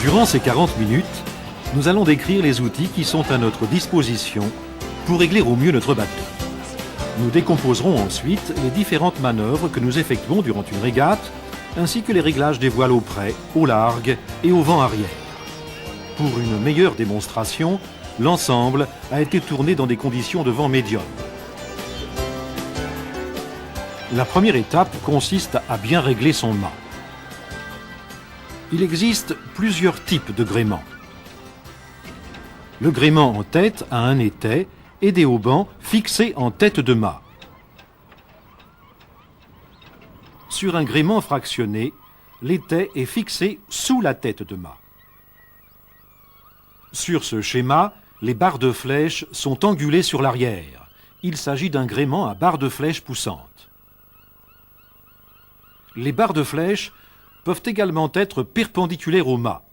Durant ces 40 minutes, nous allons décrire les outils qui sont à notre disposition pour régler au mieux notre bateau. Nous décomposerons ensuite les différentes manœuvres que nous effectuons durant une régate, ainsi que les réglages des voiles au près, au largue et au vent arrière. Pour une meilleure démonstration, l'ensemble a été tourné dans des conditions de vent médium. La première étape consiste à bien régler son mât. Il existe plusieurs types de gréements. Le gréement en tête a un étai et des haubans fixés en tête de mât. Sur un gréement fractionné, l'étai est fixé sous la tête de mât. Sur ce schéma, les barres de flèche sont angulées sur l'arrière. Il s'agit d'un gréement à barres de flèche poussantes. Les barres de flèche peuvent également être perpendiculaires au mât.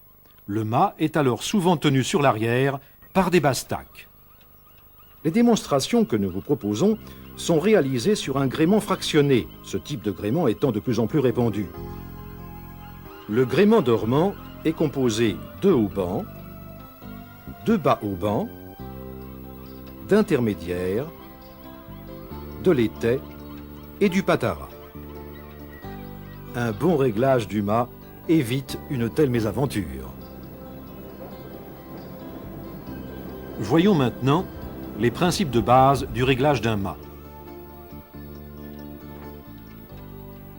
Le mât est alors souvent tenu sur l'arrière par des bastacs. Les démonstrations que nous vous proposons sont réalisées sur un gréement fractionné, ce type de gréement étant de plus en plus répandu. Le gréement dormant est composé de haubans, de bas haubans, d'intermédiaires, de l'étai et du patara. Un bon réglage du mât évite une telle mésaventure. Voyons maintenant les principes de base du réglage d'un mât.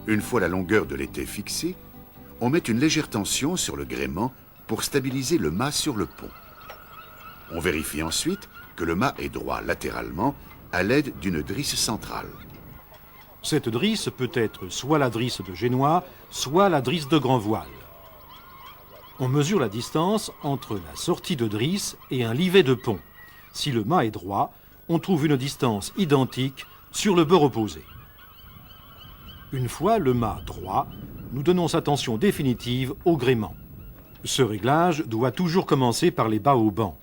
Une fois la longueur de l'étai fixée, on met une légère tension sur le gréement pour stabiliser le mât sur le pont. On vérifie ensuite que le mât est droit latéralement à l'aide d'une drisse centrale. Cette drisse peut être soit la drisse de génois, soit la drisse de grand voile. On mesure la distance entre la sortie de drisse et un livet de pont. Si le mât est droit, on trouve une distance identique sur le bord opposé. Une fois le mât droit, nous donnons sa tension définitive au gréement. Ce réglage doit toujours commencer par les bas haubans.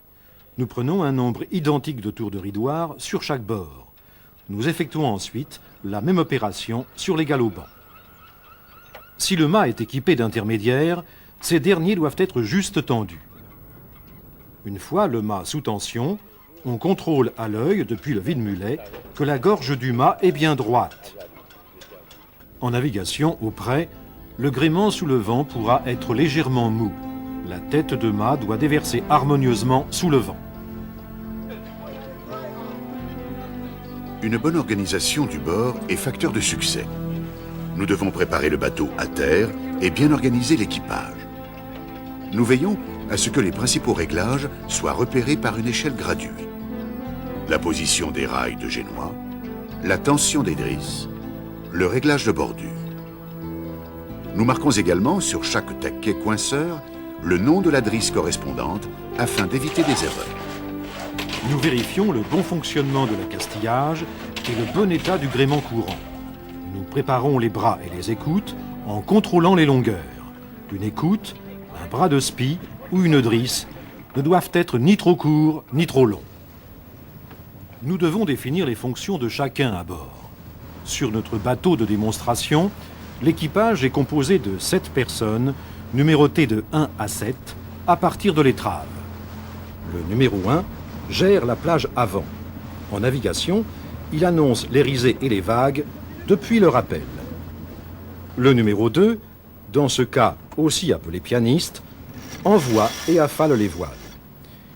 Nous prenons un nombre identique de tours de ridoir sur chaque bord. Nous effectuons ensuite la même opération sur les galopants. Si le mât est équipé d'intermédiaires, ces derniers doivent être juste tendus. Une fois le mât sous tension, on contrôle à l'œil, depuis le vide-mulet, que la gorge du mât est bien droite. En navigation, au près, le gréement sous le vent pourra être légèrement mou. La tête de mât doit déverser harmonieusement sous le vent. Une bonne organisation du bord est facteur de succès. Nous devons préparer le bateau à terre et bien organiser l'équipage. Nous veillons à ce que les principaux réglages soient repérés par une échelle graduée. La position des rails de génois, la tension des drisses, le réglage de bordure. Nous marquons également sur chaque taquet coinceur le nom de la drisse correspondante afin d'éviter des erreurs. Nous vérifions le bon fonctionnement de l'accastillage et le bon état du gréement courant. Nous préparons les bras et les écoutes en contrôlant les longueurs. Une écoute, un bras de spi ou une drisse ne doivent être ni trop courts ni trop longs. Nous devons définir les fonctions de chacun à bord. Sur notre bateau de démonstration, l'équipage est composé de 7 personnes, numérotées de 1 à 7, à partir de l'étrave. Le numéro 1 gère la plage avant. En navigation, il annonce les risées et les vagues depuis le rappel. Le numéro 2, dans ce cas aussi appelé pianiste, envoie et affale les voiles.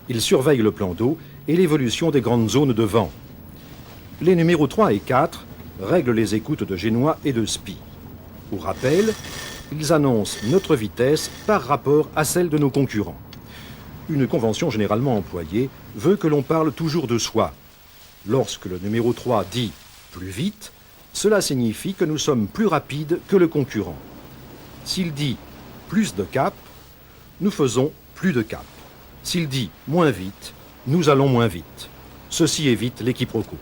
Il surveille le plan d'eau et l'évolution des grandes zones de vent. Les numéros 3 et 4 règlent les écoutes de génois et de spi. Au rappel, ils annoncent notre vitesse par rapport à celle de nos concurrents. Une convention généralement employée veut que l'on parle toujours de soi. Lorsque le numéro 3 dit « plus vite », cela signifie que nous sommes plus rapides que le concurrent. S'il dit « plus de cap », nous faisons plus de cap. S'il dit « moins vite », nous allons moins vite. Ceci évite l'équiproquo.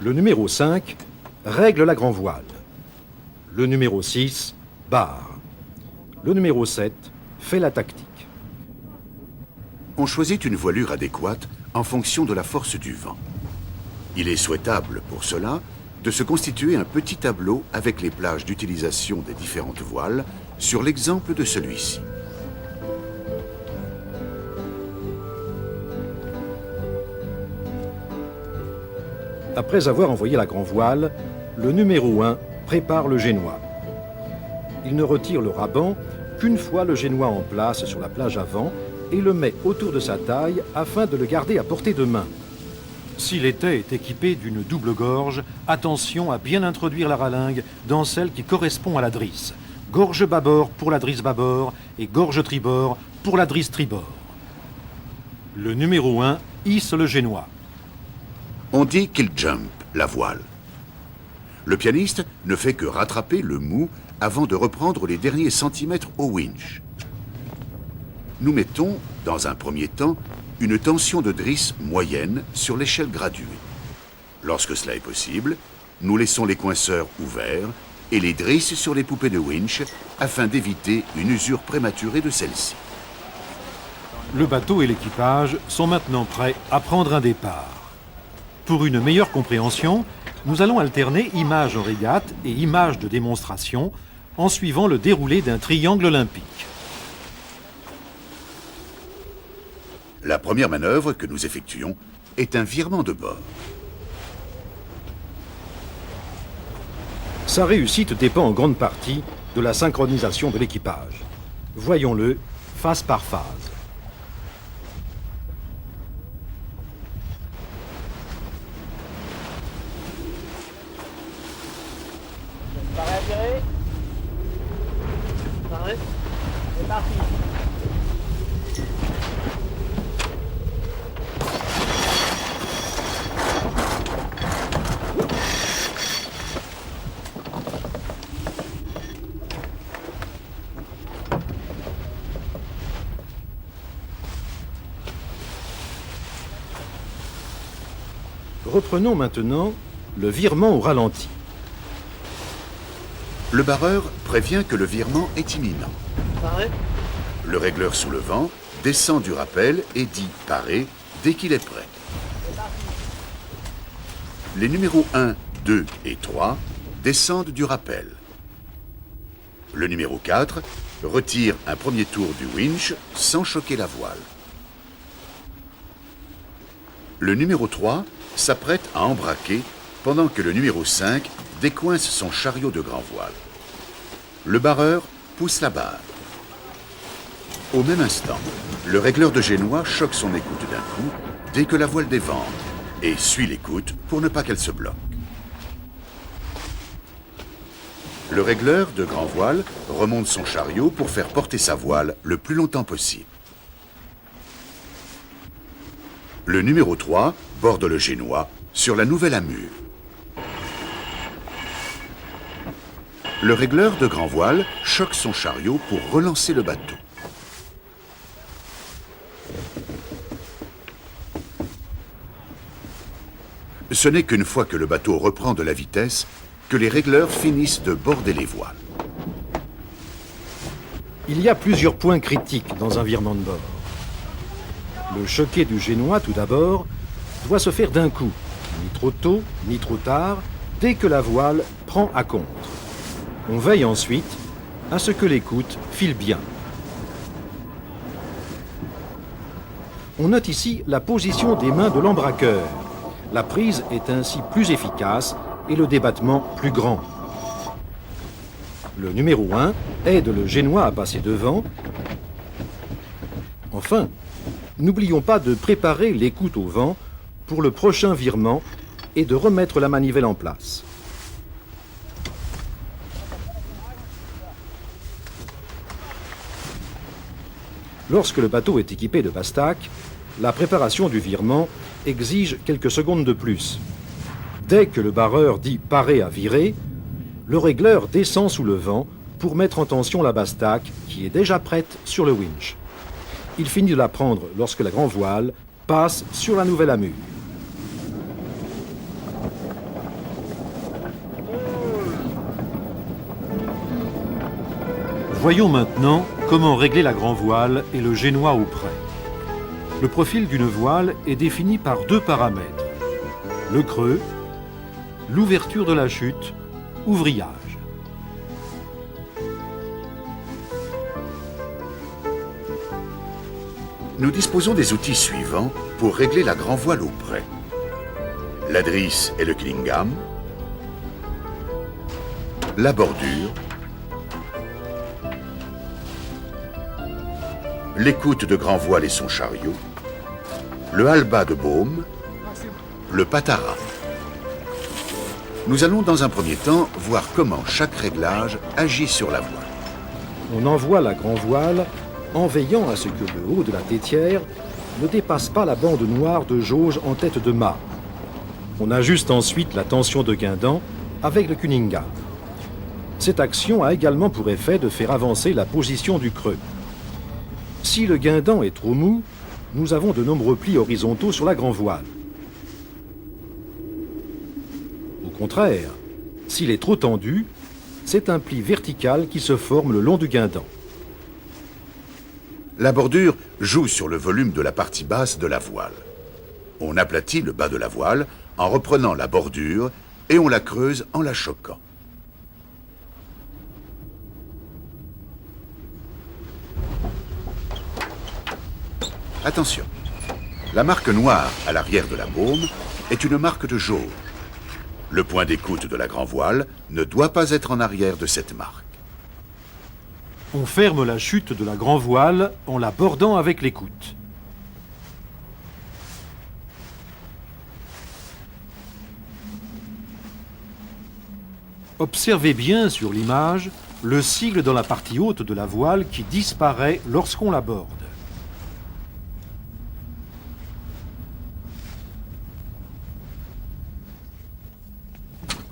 Le numéro 5 règle la grand voile. Le numéro 6 barre. Le numéro 7 fait la tactique. On choisit une voilure adéquate en fonction de la force du vent. Il est souhaitable pour cela de se constituer un petit tableau avec les plages d'utilisation des différentes voiles sur l'exemple de celui-ci. Après avoir envoyé la grand-voile, le numéro 1 prépare le génois. Il ne retire le raban qu'une fois le génois en place sur la plage avant et le met autour de sa taille afin de le garder à portée de main. Si l'étai est équipé d'une double gorge, attention à bien introduire la ralingue dans celle qui correspond à la drisse. Gorge bâbord pour la drisse bâbord et gorge tribord pour la drisse tribord. Le numéro 1 hisse le génois. On dit qu'il jump la voile. Le pianiste ne fait que rattraper le mou avant de reprendre les derniers centimètres au winch. Nous mettons, dans un premier temps, une tension de drisse moyenne sur l'échelle graduée. Lorsque cela est possible, nous laissons les coinceurs ouverts et les drisses sur les poupées de winch afin d'éviter une usure prématurée de celle-ci. Le bateau et l'équipage sont maintenant prêts à prendre un départ. Pour une meilleure compréhension, nous allons alterner images en régate et images de démonstration en suivant le déroulé d'un triangle olympique. La première manœuvre que nous effectuons est un virement de bord. Sa réussite dépend en grande partie de la synchronisation de l'équipage. Voyons-le phase par phase. Pareil à tirer. Pareil. C'est parti. Reprenons maintenant le virement au ralenti. Le barreur prévient que le virement est imminent. Pareil. Le régleur sous le vent descend du rappel et dit « parer » dès qu'il est prêt. Les numéros 1, 2 et 3 descendent du rappel. Le numéro 4 retire un premier tour du winch sans choquer la voile. Le numéro 3 s'apprête à embraquer pendant que le numéro 5 décoince son chariot de grand voile. Le barreur pousse la barre. Au même instant, le régleur de génois choque son écoute d'un coup dès que la voile dévente et suit l'écoute pour ne pas qu'elle se bloque. Le régleur de grand voile remonte son chariot pour faire porter sa voile le plus longtemps possible. Le numéro 3 borde le génois sur la nouvelle amure. Le régleur de grand voile choque son chariot pour relancer le bateau. Ce n'est qu'une fois que le bateau reprend de la vitesse que les régleurs finissent de border les voiles. Il y a plusieurs points critiques dans un virement de bord. Le choquet du génois, tout d'abord, doit se faire d'un coup, ni trop tôt, ni trop tard, dès que la voile prend à contre. On veille ensuite à ce que l'écoute file bien. On note ici la position des mains de l'embraqueur. La prise est ainsi plus efficace et le débattement plus grand. Le numéro 1 aide le génois à passer devant. Enfin, n'oublions pas de préparer l'écoute au vent pour le prochain virement et de remettre la manivelle en place. Lorsque le bateau est équipé de bastac, la préparation du virement exige quelques secondes de plus. Dès que le barreur dit « parer à virer », le régleur descend sous le vent pour mettre en tension la bastac qui est déjà prête sur le winch. Il finit de la prendre lorsque la grand voile passe sur la nouvelle amure. Voyons maintenant comment régler la grand voile et le génois au près. Le profil d'une voile est défini par deux paramètres. Le creux, l'ouverture de la chute, ouvrillage. Nous disposons des outils suivants pour régler la grand voile au près. la drisse et le klingam, la bordure, l'écoute de grand voile et son chariot, le halba de baume, le patara. Nous allons dans un premier temps voir comment chaque réglage agit sur la voile. On envoie la grand voile en veillant à ce que le haut de la tétière ne dépasse pas la bande noire de jauge en tête de mât. On ajuste ensuite la tension de guindan avec le kuninga. Cette action a également pour effet de faire avancer la position du creux. Si le guindan est trop mou, nous avons de nombreux plis horizontaux sur la grand voile. Au contraire, s'il est trop tendu, c'est un pli vertical qui se forme le long du guindan. La bordure joue sur le volume de la partie basse de la voile. On aplatit le bas de la voile en reprenant la bordure et on la creuse en la choquant. Attention, la marque noire à l'arrière de la baume est une marque de jauge. Le point d'écoute de la grand voile ne doit pas être en arrière de cette marque. On ferme la chute de la grand voile en la bordant avec l'écoute. Observez bien sur l'image le sigle dans la partie haute de la voile qui disparaît lorsqu'on la borde.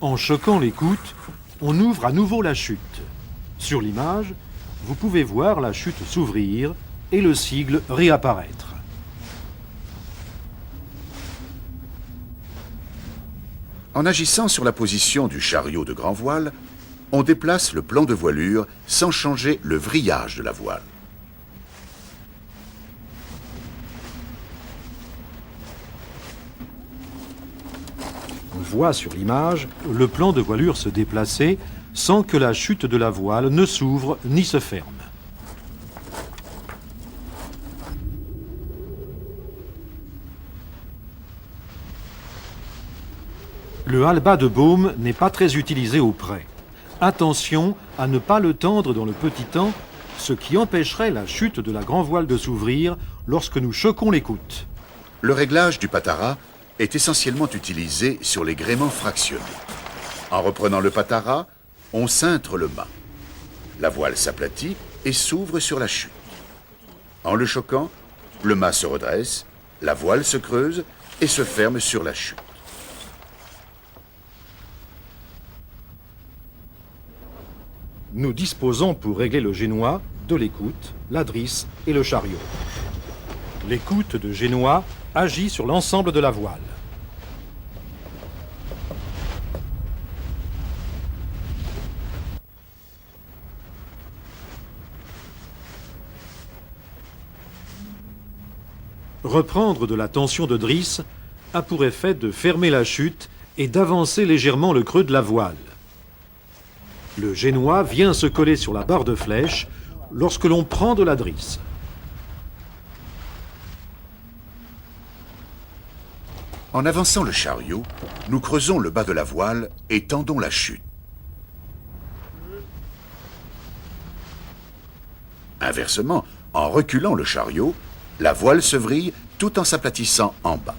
En choquant l'écoute, on ouvre à nouveau la chute. Sur l'image, vous pouvez voir la chute s'ouvrir et le sigle réapparaître. En agissant sur la position du chariot de grand voile, on déplace le plan de voilure sans changer le vrillage de la voile. On voit sur l'image le plan de voilure se déplacer sans que la chute de la voile ne s'ouvre ni se ferme. Le halba de baume n'est pas très utilisé au près. Attention à ne pas le tendre dans le petit temps, ce qui empêcherait la chute de la grand voile de s'ouvrir lorsque nous choquons l'écoute. Le réglage du patara est essentiellement utilisé sur les gréements fractionnés. En reprenant le patara, on cintre le mât. La voile s'aplatit et s'ouvre sur la chute. En le choquant, le mât se redresse, la voile se creuse et se ferme sur la chute. Nous disposons pour régler le génois de l'écoute, la drisse et le chariot. L'écoute de génois agit sur l'ensemble de la voile. Reprendre de la tension de drisse a pour effet de fermer la chute et d'avancer légèrement le creux de la voile. Le génois vient se coller sur la barre de flèche lorsque l'on prend de la drisse. En avançant le chariot, nous creusons le bas de la voile et tendons la chute. Inversement, en reculant le chariot, la voile se vrille tout en s'aplatissant en bas.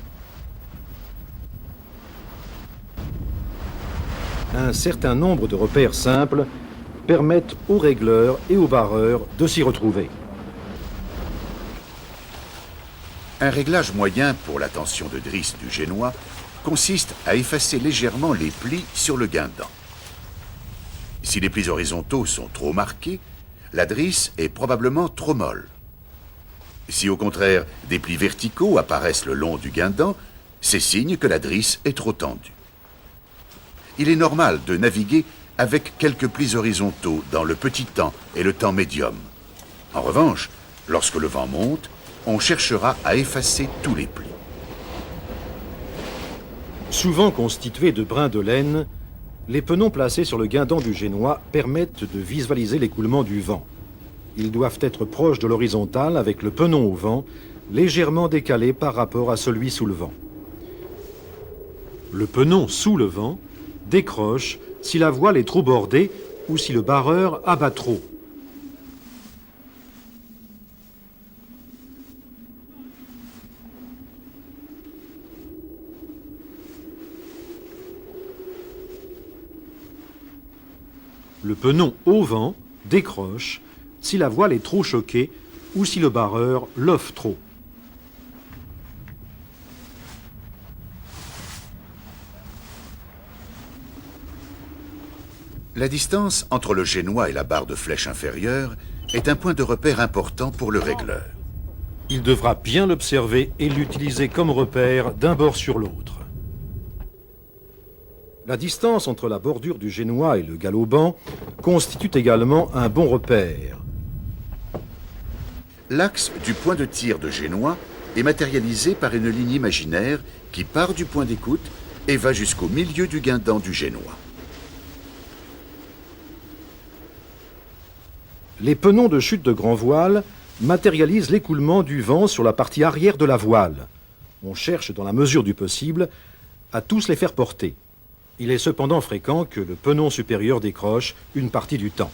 Un certain nombre de repères simples permettent aux régleurs et aux barreurs de s'y retrouver. Un réglage moyen pour la tension de drisse du génois consiste à effacer légèrement les plis sur le guindan. Si les plis horizontaux sont trop marqués, la drisse est probablement trop molle. Si au contraire des plis verticaux apparaissent le long du guindan, c'est signe que la drisse est trop tendue. Il est normal de naviguer avec quelques plis horizontaux dans le petit temps et le temps médium. En revanche, lorsque le vent monte, on cherchera à effacer tous les plis. Souvent constitués de brins de laine, les penons placés sur le guindan du génois permettent de visualiser l'écoulement du vent. Ils doivent être proches de l'horizontale avec le penon au vent, légèrement décalé par rapport à celui sous le vent. Le penon sous le vent décroche si la voile est trop bordée ou si le barreur abat trop. Le penon au vent décroche si la voile est trop choquée ou si le barreur l'offre trop. La distance entre le génois et la barre de flèche inférieure est un point de repère important pour le régleur. Il devra bien l'observer et l'utiliser comme repère d'un bord sur l'autre. La distance entre la bordure du génois et le galopant constitue également un bon repère. L'axe du point de tir de génois est matérialisé par une ligne imaginaire qui part du point d'écoute et va jusqu'au milieu du guindant du génois. Les penons de chute de grand voile matérialisent l'écoulement du vent sur la partie arrière de la voile. On cherche, dans la mesure du possible, à tous les faire porter. Il est cependant fréquent que le penon supérieur décroche une partie du temps.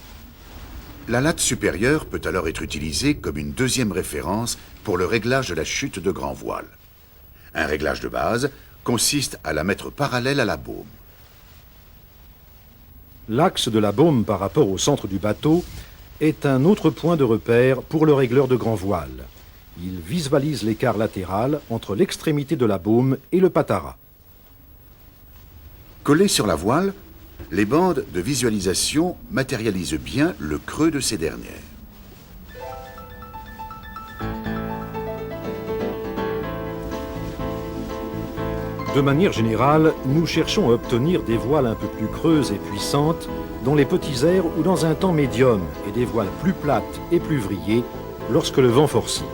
La latte supérieure peut alors être utilisée comme une deuxième référence pour le réglage de la chute de grand voile. Un réglage de base consiste à la mettre parallèle à la baume. L'axe de la baume par rapport au centre du bateau est un autre point de repère pour le régleur de grand voile. Il visualise l'écart latéral entre l'extrémité de la baume et le patara. Collées sur la voile, les bandes de visualisation matérialisent bien le creux de ces dernières. De manière générale, nous cherchons à obtenir des voiles un peu plus creuses et puissantes dans les petits airs ou dans un temps médium et des voiles plus plates et plus vrillées lorsque le vent forcit.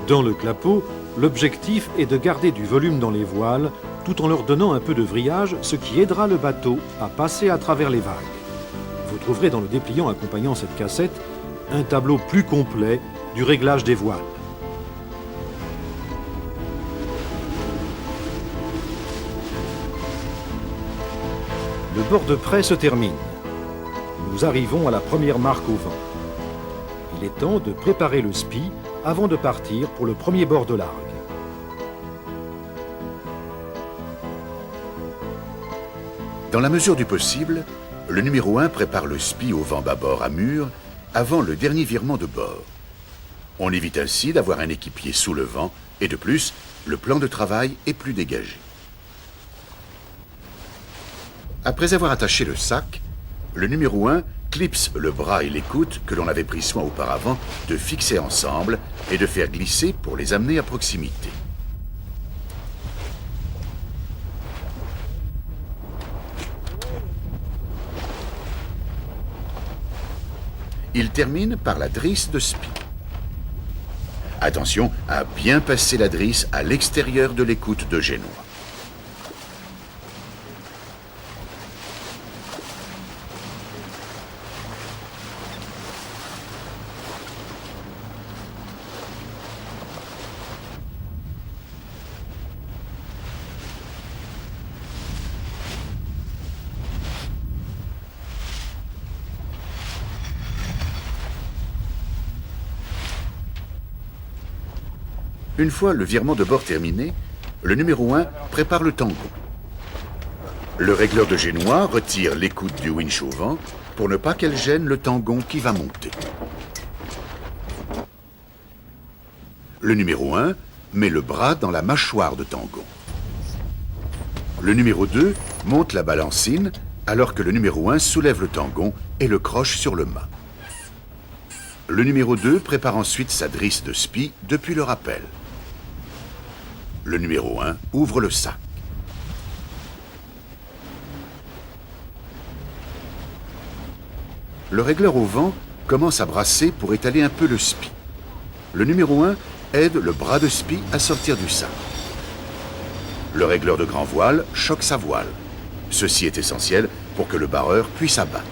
Dans le clapot, l'objectif est de garder du volume dans les voiles tout en leur donnant un peu de vrillage, ce qui aidera le bateau à passer à travers les vagues. Vous trouverez dans le dépliant accompagnant cette cassette un tableau plus complet du réglage des voiles. Le bord de près se termine. Nous arrivons à la première marque au vent. Il est temps de préparer le spi avant de partir pour le premier bord de largue. Dans la mesure du possible, le numéro 1 prépare le spi au vent bâbord à mur avant le dernier virement de bord. On évite ainsi d'avoir un équipier sous le vent et de plus, le plan de travail est plus dégagé. Après avoir attaché le sac, le numéro 1 clipse le bras et l'écoute que l'on avait pris soin auparavant de fixer ensemble et de faire glisser pour les amener à proximité. Il termine par la drisse de spi. Attention à bien passer la drisse à l'extérieur de l'écoute de génois. Une fois le virement de bord terminé, le numéro 1 prépare le tangon. Le régleur de génois retire l'écoute du winch au vent pour ne pas qu'elle gêne le tangon qui va monter. Le numéro 1 met le bras dans la mâchoire de tangon. Le numéro 2 monte la balancine alors que le numéro 1 soulève le tangon et le croche sur le mât. Le numéro 2 prépare ensuite sa drisse de spi depuis le rappel. Le numéro 1 ouvre le sac. Le régleur au vent commence à brasser pour étaler un peu le spi. Le numéro 1 aide le bras de spi à sortir du sac. Le régleur de grand voile choque sa voile. Ceci est essentiel pour que le barreur puisse abattre.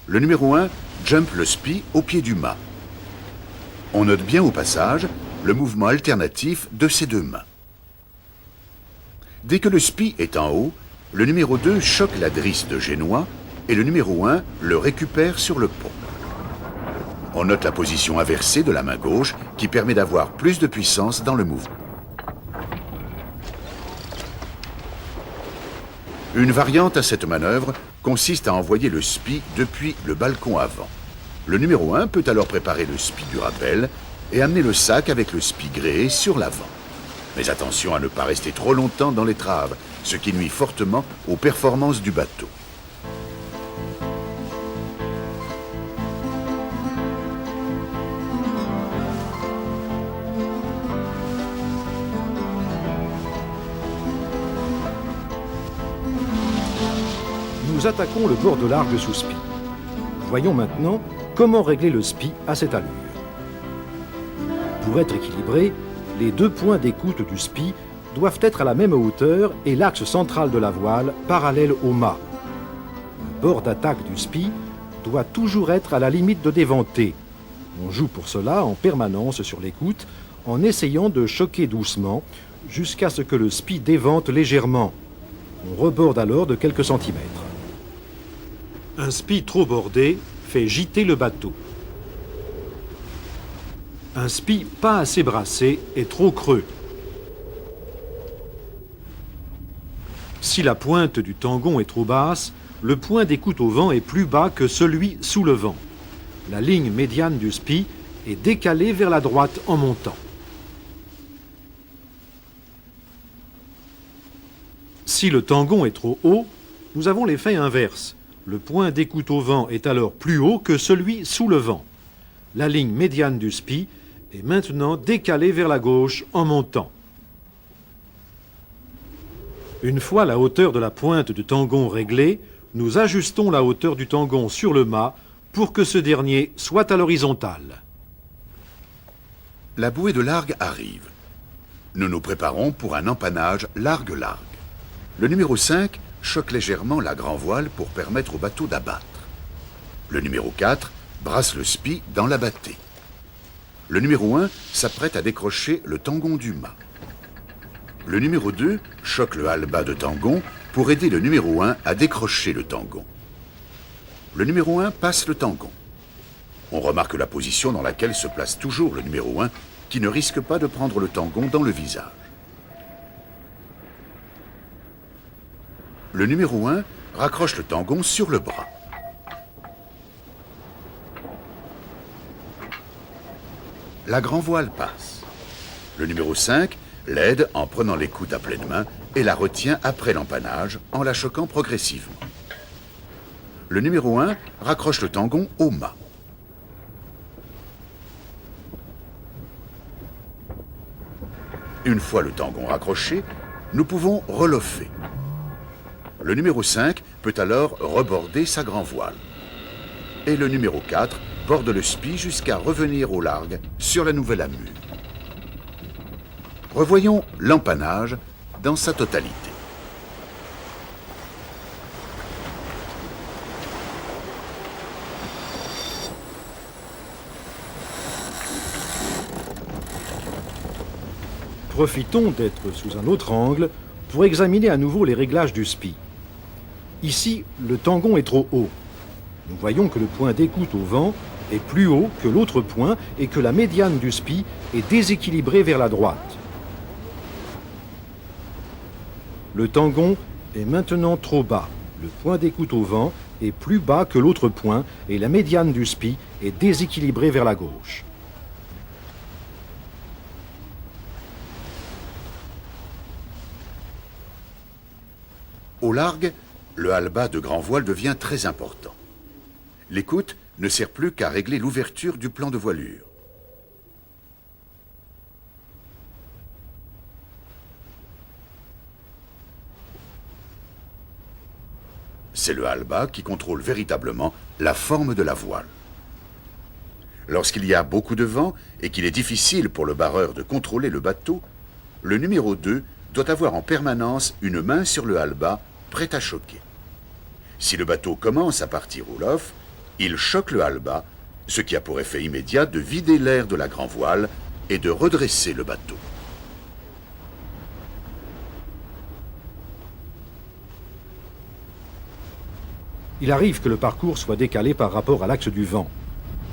Le numéro 1 jump le spi au pied du mât. On note bien au passage le mouvement alternatif de ses deux mains. Dès que le spi est en haut, le numéro 2 choque la drisse de Génois et le numéro 1 le récupère sur le pont. On note la position inversée de la main gauche qui permet d'avoir plus de puissance dans le mouvement. Une variante à cette manœuvre consiste à envoyer le spi depuis le balcon avant. Le numéro 1 peut alors préparer le spi du rappel et amener le sac avec le spi gréé sur l'avant. Mais attention à ne pas rester trop longtemps dans l'étrave, ce qui nuit fortement aux performances du bateau. Nous attaquons le bord de largue sous spi. Voyons maintenant comment régler le spi à cette allure. Pour être équilibré, les deux points d'écoute du spi doivent être à la même hauteur et l'axe central de la voile parallèle au mât. Le bord d'attaque du spi doit toujours être à la limite de déventé. On joue pour cela en permanence sur l'écoute en essayant de choquer doucement jusqu'à ce que le spi dévente légèrement. On reborde alors de quelques centimètres. Un spi trop bordé fait gîter le bateau. Un spi pas assez brassé est trop creux. Si la pointe du tangon est trop basse, le point d'écoute au vent est plus bas que celui sous le vent. La ligne médiane du spi est décalée vers la droite en montant. Si le tangon est trop haut, nous avons l'effet inverse. Le point d'écoute au vent est alors plus haut que celui sous le vent. La ligne médiane du spi est maintenant décalée vers la gauche en montant. Une fois la hauteur de la pointe du tangon réglée, nous ajustons la hauteur du tangon sur le mât pour que ce dernier soit à l'horizontale. La bouée de largue arrive. Nous nous préparons pour un empannage largue-largue. Le numéro 5 choque légèrement la grand voile pour permettre au bateau d'abattre. Le numéro 4 brasse le spi dans la bâtée. Le numéro 1 s'apprête à décrocher le tangon du mât. Le numéro 2 choque le hallebat de tangon pour aider le numéro 1 à décrocher le tangon. Le numéro 1 passe le tangon. On remarque la position dans laquelle se place toujours le numéro 1 qui ne risque pas de prendre le tangon dans le visage. Le numéro 1 raccroche le tangon sur le bras. La grand voile passe. Le numéro 5 l'aide en prenant l'écoute à pleine main et la retient après l'empannage en la choquant progressivement. Le numéro 1 raccroche le tangon au mât. Une fois le tangon raccroché, nous pouvons reloffer. Le numéro 5 peut alors reborder sa grand voile. Et le numéro 4 borde le spi jusqu'à revenir au largue sur la nouvelle amure. Revoyons l'empannage dans sa totalité. Profitons d'être sous un autre angle pour examiner à nouveau les réglages du spi. Ici, le tangon est trop haut. Nous voyons que le point d'écoute au vent est plus haut que l'autre point et que la médiane du spi est déséquilibrée vers la droite. Le tangon est maintenant trop bas. Le point d'écoute au vent est plus bas que l'autre point et la médiane du spi est déséquilibrée vers la gauche. Au largue, le hallebat de grand voile devient très important. L'écoute ne sert plus qu'à régler l'ouverture du plan de voilure. C'est le hallebat qui contrôle véritablement la forme de la voile. Lorsqu'il y a beaucoup de vent et qu'il est difficile pour le barreur de contrôler le bateau, le numéro 2 doit avoir en permanence une main sur le hallebat prête à choquer. Si le bateau commence à partir au lof, il choque le hallebat, ce qui a pour effet immédiat de vider l'air de la grand voile et de redresser le bateau. Il arrive que le parcours soit décalé par rapport à l'axe du vent.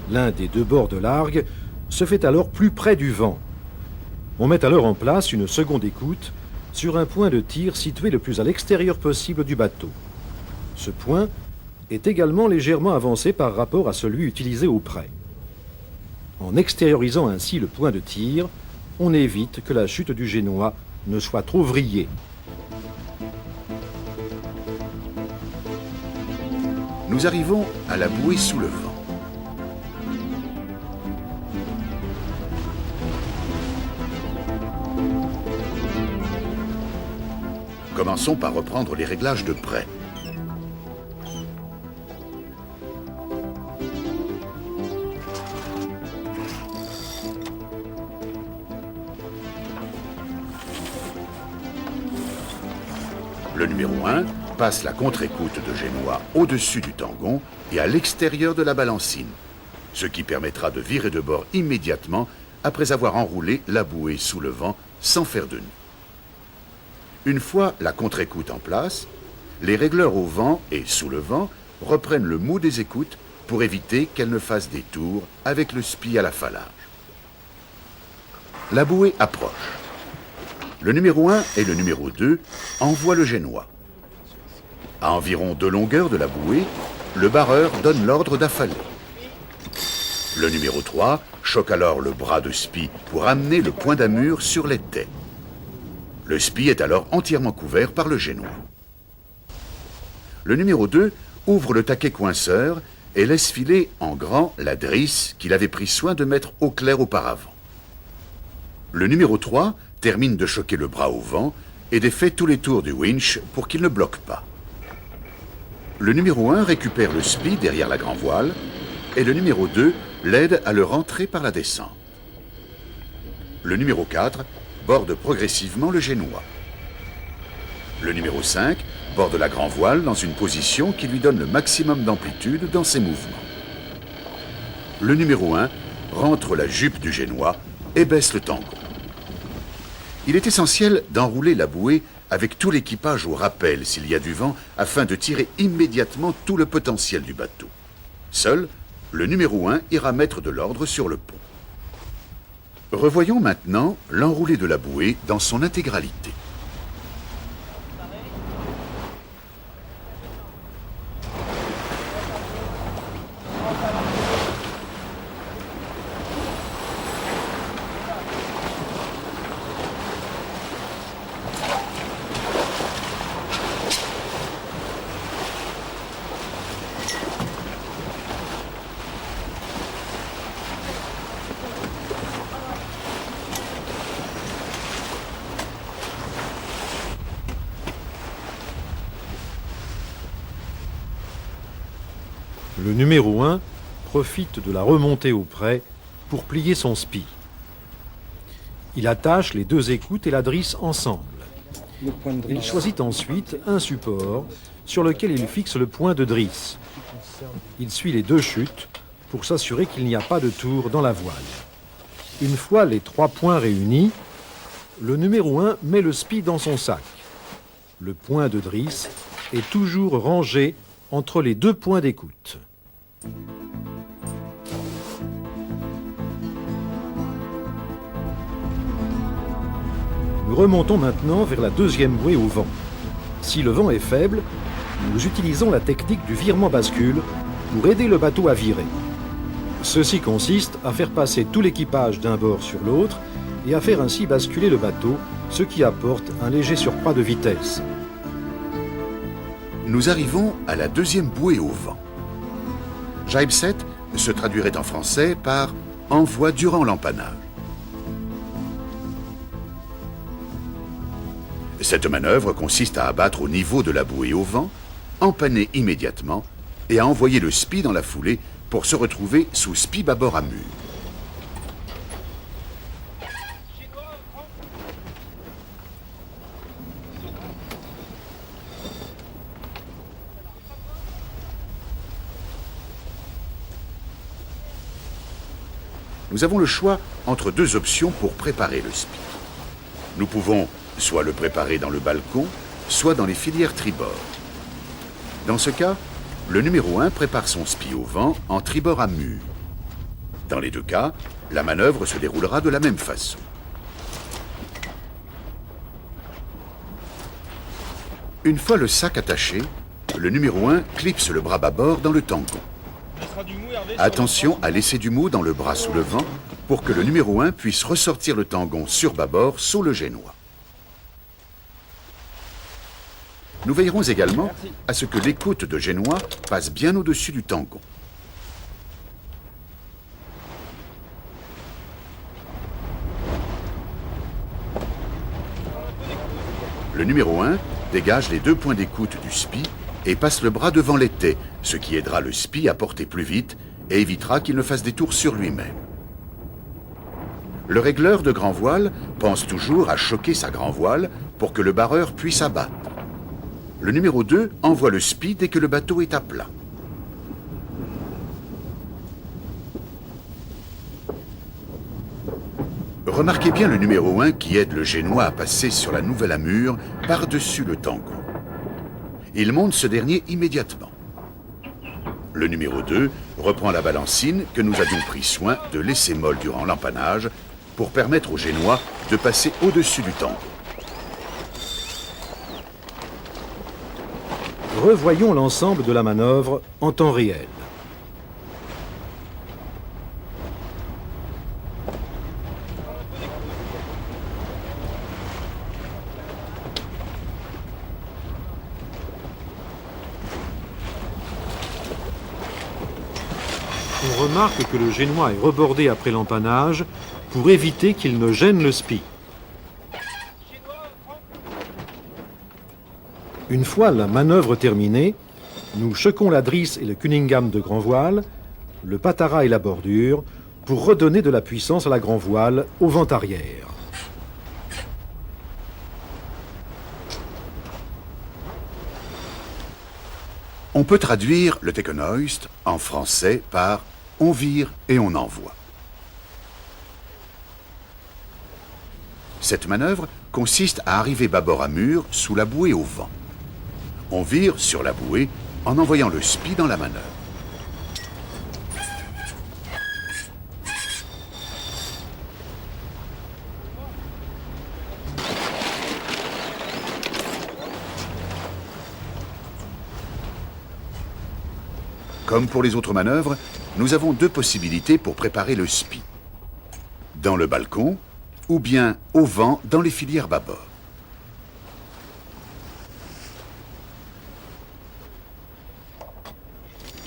L'un des deux bords de largue se fait alors plus près du vent. On met alors en place une seconde écoute sur un point de tir situé le plus à l'extérieur possible du bateau. Ce point est également légèrement avancé par rapport à celui utilisé au près. En extériorisant ainsi le point de tir, on évite que la chute du génois ne soit trop vrillée. Nous arrivons à la bouée sous le vent. Commençons par reprendre les réglages de près. Le numéro 1 passe la contre-écoute de génois au-dessus du tangon et à l'extérieur de la balancine, ce qui permettra de virer de bord immédiatement après avoir enroulé la bouée sous le vent sans faire de nœud. Une fois la contre-écoute en place, les régleurs au vent et sous le vent reprennent le mou des écoutes pour éviter qu'elles ne fassent des tours avec le spi à la falage. La bouée approche. Le numéro 1 et le numéro 2 envoient le génois. À environ 2 longueurs de la bouée, le barreur donne l'ordre d'affaler. Le numéro 3 choque alors le bras de spi pour amener le point d'amure sur les dés. Le spi est alors entièrement couvert par le génois. Le numéro 2 ouvre le taquet coinceur et laisse filer en grand la drisse qu'il avait pris soin de mettre au clair auparavant. Le numéro 3 termine de choquer le bras au vent et défait tous les tours du winch pour qu'il ne bloque pas. Le numéro 1 récupère le spi derrière la grand-voile et le numéro 2 l'aide à le rentrer par la descente. Le numéro 4 borde progressivement le génois. Le numéro 5 borde la grand-voile dans une position qui lui donne le maximum d'amplitude dans ses mouvements. Le numéro 1 rentre la jupe du génois et baisse le tangon. Il est essentiel d'enrouler la bouée avec tout l'équipage au rappel s'il y a du vent afin de tirer immédiatement tout le potentiel du bateau. Seul, le numéro 1 ira mettre de l'ordre sur le pont. Revoyons maintenant l'enroulé de la bouée dans son intégralité. Le numéro 1 profite de la remontée au près pour plier son spi. Il attache les deux écoutes et la drisse ensemble. Il choisit ensuite un support sur lequel il fixe le point de drisse. Il suit les deux chutes pour s'assurer qu'il n'y a pas de tour dans la voile. Une fois les 3 points réunis, le numéro 1 met le spi dans son sac. Le point de drisse est toujours rangé entre les 2 points d'écoute. Nous remontons maintenant vers la deuxième bouée au vent. Si le vent est faible, nous utilisons la technique du virement bascule pour aider le bateau à virer. Ceci consiste à faire passer tout l'équipage d'un bord sur l'autre et à faire ainsi basculer le bateau, ce qui apporte un léger surcroît de vitesse. Nous arrivons à la deuxième bouée au vent. Jibe 7 se traduirait en français par « envoi durant l'empannage ». Cette manœuvre consiste à abattre au niveau de la bouée au vent, empanner immédiatement et à envoyer le spi dans la foulée pour se retrouver sous spi bâbord amure. Nous avons le choix entre 2 options pour préparer le spi. Nous pouvons soit le préparer dans le balcon, soit dans les filières tribord. Dans ce cas, Le numéro 1 prépare son spi au vent en tribord à mur. Dans les deux cas, la manœuvre se déroulera de la même façon. Une fois le sac attaché, le numéro 1 clipse le bras bâbord dans le tangon. Attention à laisser du mou dans le bras sous le vent pour que le numéro 1 puisse ressortir le tangon sur bâbord sous le génois. Nous veillerons également à ce que l'écoute de génois passe bien au-dessus du tangon. Le numéro 1 dégage les deux points d'écoute du spi et passe le bras devant l'étai, ce qui aidera le spi à porter plus vite et évitera qu'il ne fasse des tours sur lui-même. Le régleur de grand voile pense toujours à choquer sa grand voile pour que le barreur puisse abattre. Le numéro 2 envoie le spi dès que le bateau est à plat. Remarquez bien le numéro 1 qui aide le génois à passer sur la nouvelle amure par-dessus le tangon. Il monte ce dernier immédiatement. Le numéro 2 reprend la balancine que nous avions pris soin de laisser molle durant l'empannage pour permettre au génois de passer au-dessus du tangon. Revoyons l'ensemble de la manœuvre en temps réel. On remarque que le génois est rebordé après l'empannage pour éviter qu'il ne gêne le spi. Une fois la manœuvre terminée, nous choquons la drisse et le Cunningham de grand voile, le patara et la bordure, pour redonner de la puissance à la grand voile au vent arrière. On peut traduire le Tekenhoist en français par « on vire et on envoie ». Cette manœuvre consiste à arriver bâbord à mur sous la bouée au vent. On vire sur la bouée en envoyant le spi dans la manœuvre. Comme pour les autres manœuvres, nous avons deux possibilités pour préparer le spi. Dans le balcon ou bien au vent dans les filières bâbord.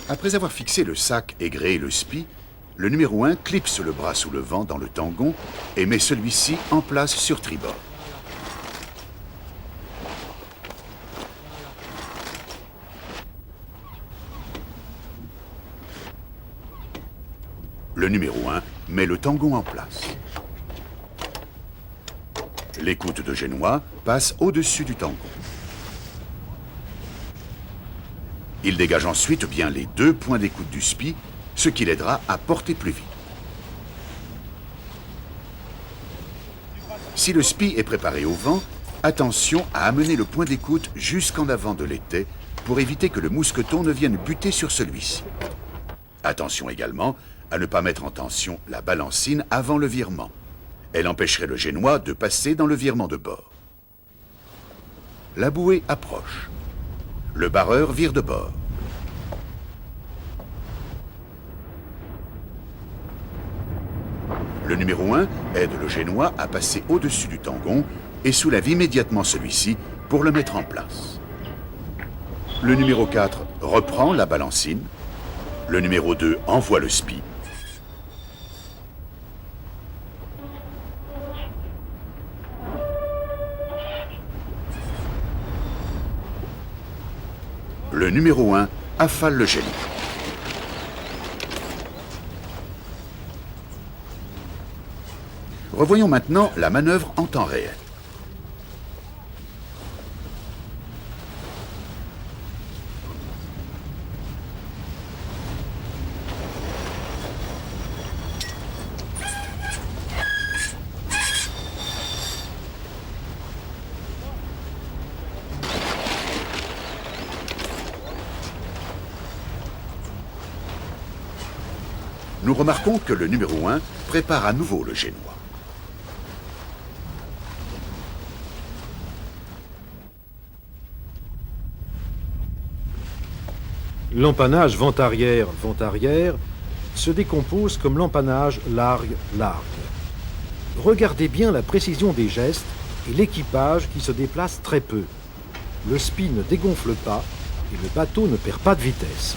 Après avoir fixé le sac et gréé le spi, le numéro 1 clipse le bras sous le vent dans le tangon et met celui-ci en place sur tribord. Le numéro 1 met le tangon en place. L'écoute de génois passe au-dessus du tangon. Il dégage ensuite bien les deux points d'écoute du spi, ce qui l'aidera à porter plus vite. Si le spi est préparé au vent, attention à amener le point d'écoute jusqu'en avant de l'étai pour éviter que le mousqueton ne vienne buter sur celui-ci. Attention également à ne pas mettre en tension la balancine avant le virement. Elle empêcherait le génois de passer dans le virement de bord. La bouée approche. Le barreur vire de bord. Le numéro 1 aide le génois à passer au-dessus du tangon et soulève immédiatement celui-ci pour le mettre en place. Le numéro 4 reprend la balancine. Le numéro 2 envoie le spi. Le numéro 1 affale le génie. Revoyons maintenant la manœuvre en temps réel. nous remarquons que le numéro 1 prépare à nouveau le génois. L'empannage vent-arrière se décompose comme l'empannage largue-largue. Regardez bien la précision des gestes et l'équipage qui se déplace très peu. Le SPI ne dégonfle pas et le bateau ne perd pas de vitesse.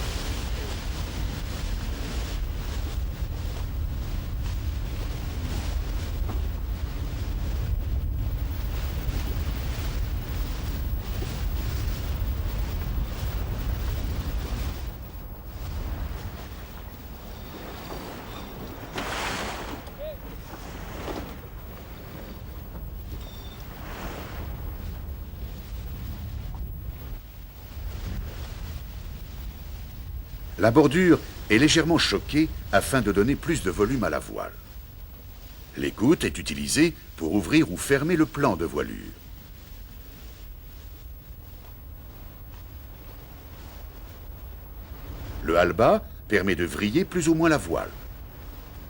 La bordure est légèrement choquée afin de donner plus de volume à la voile. L'écoute est utilisée pour ouvrir ou fermer le plan de voilure. Le halba permet de vriller plus ou moins la voile.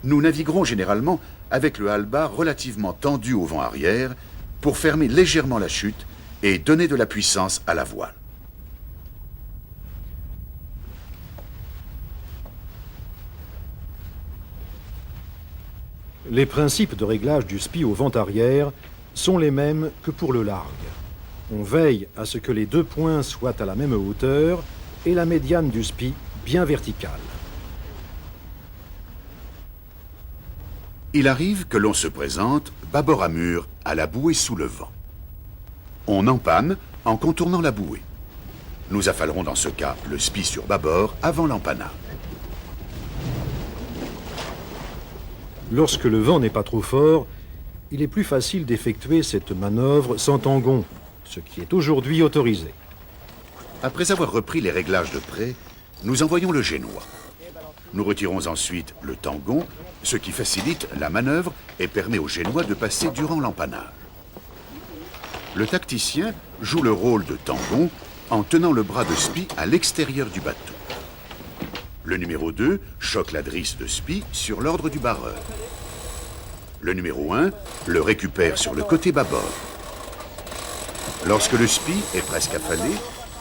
Nous naviguerons généralement avec le halba relativement tendu au vent arrière pour fermer légèrement la chute et donner de la puissance à la voile. Les principes de réglage du SPI au vent arrière sont les mêmes que pour le largue. On veille à ce que les deux points soient à la même hauteur et la médiane du SPI bien verticale. Il arrive que l'on se présente bâbord à mur à la bouée sous le vent. On empanne en contournant la bouée. Nous affalerons dans ce cas le SPI sur bâbord avant l'empannage. Lorsque le vent n'est pas trop fort, il est plus facile d'effectuer cette manœuvre sans tangon, ce qui est aujourd'hui autorisé. Après avoir repris les réglages de près, nous envoyons le génois. Nous retirons ensuite le tangon, ce qui facilite la manœuvre et permet au génois de passer durant l'empannage. Le tacticien joue le rôle de tangon en tenant le bras de SPI à l'extérieur du bateau. Le numéro 2 choque la drisse de SPI sur l'ordre du barreur. Le numéro 1 le récupère sur le côté bâbord. Lorsque le SPI est presque affalé,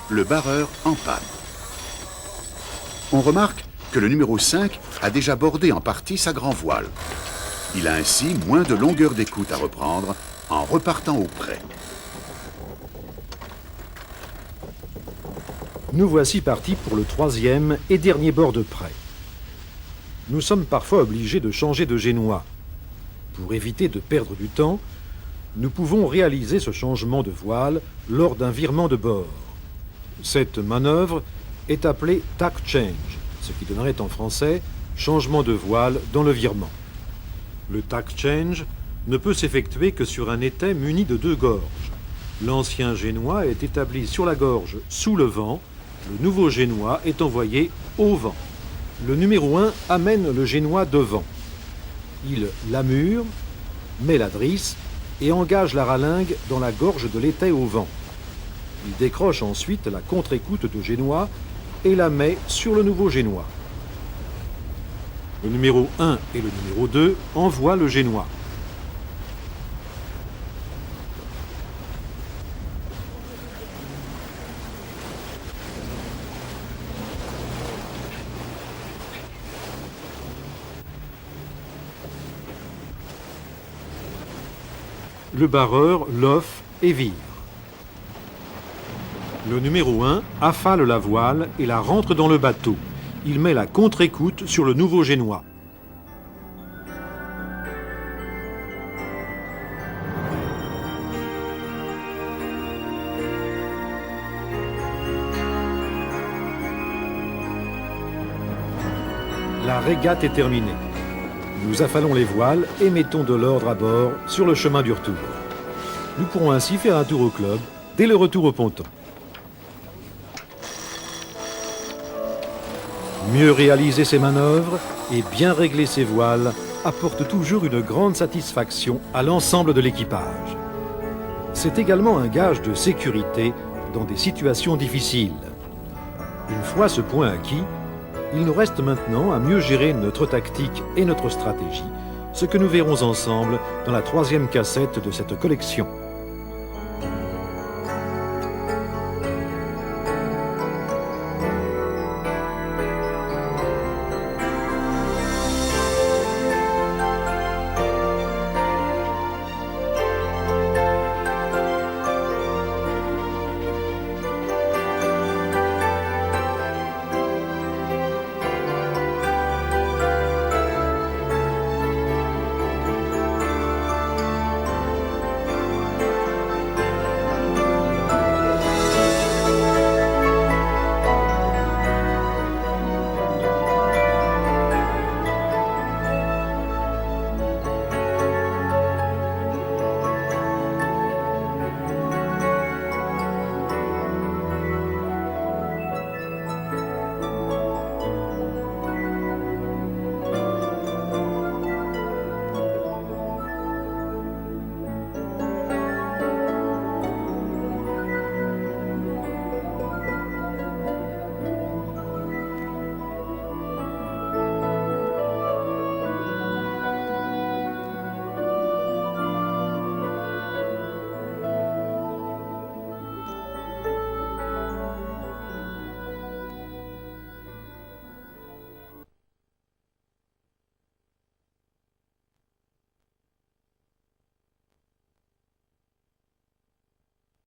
le barreur empanne. On remarque que le numéro 5 a déjà bordé en partie sa grand voile. Il a ainsi moins de longueur d'écoute à reprendre en repartant au près. Nous voici partis pour le troisième et dernier bord de près. Nous sommes parfois obligés de changer de génois. Pour éviter de perdre du temps, nous pouvons réaliser ce changement de voile lors d'un virement de bord. Cette manœuvre est appelée tack change, ce qui donnerait en français changement de voile dans le virement. Le tack change ne peut s'effectuer que sur un étai muni de deux gorges. L'ancien génois est établi sur la gorge sous le vent. Le nouveau génois est envoyé au vent. Le numéro 1 amène le génois devant. Il lamure, met la drisse et engage la ralingue dans la gorge de l'étai au vent. Il décroche ensuite la contre-écoute de génois et la met sur le nouveau génois. Le numéro 1 et le numéro 2 envoient le génois. Le barreur l'offre et vire. Le numéro 1 affale la voile et la rentre dans le bateau. Il met la contre-écoute sur le nouveau génois. La régate est terminée. Nous affalons les voiles et mettons de l'ordre à bord sur le chemin du retour. Nous pourrons ainsi faire un tour au club dès le retour au ponton. Mieux réaliser ses manœuvres et bien régler ses voiles apporte toujours une grande satisfaction à l'ensemble de l'équipage. C'est également un gage de sécurité dans des situations difficiles. Une fois ce point acquis, Il nous reste maintenant à mieux gérer notre tactique et notre stratégie, ce que nous verrons ensemble dans la 3e cassette de cette collection.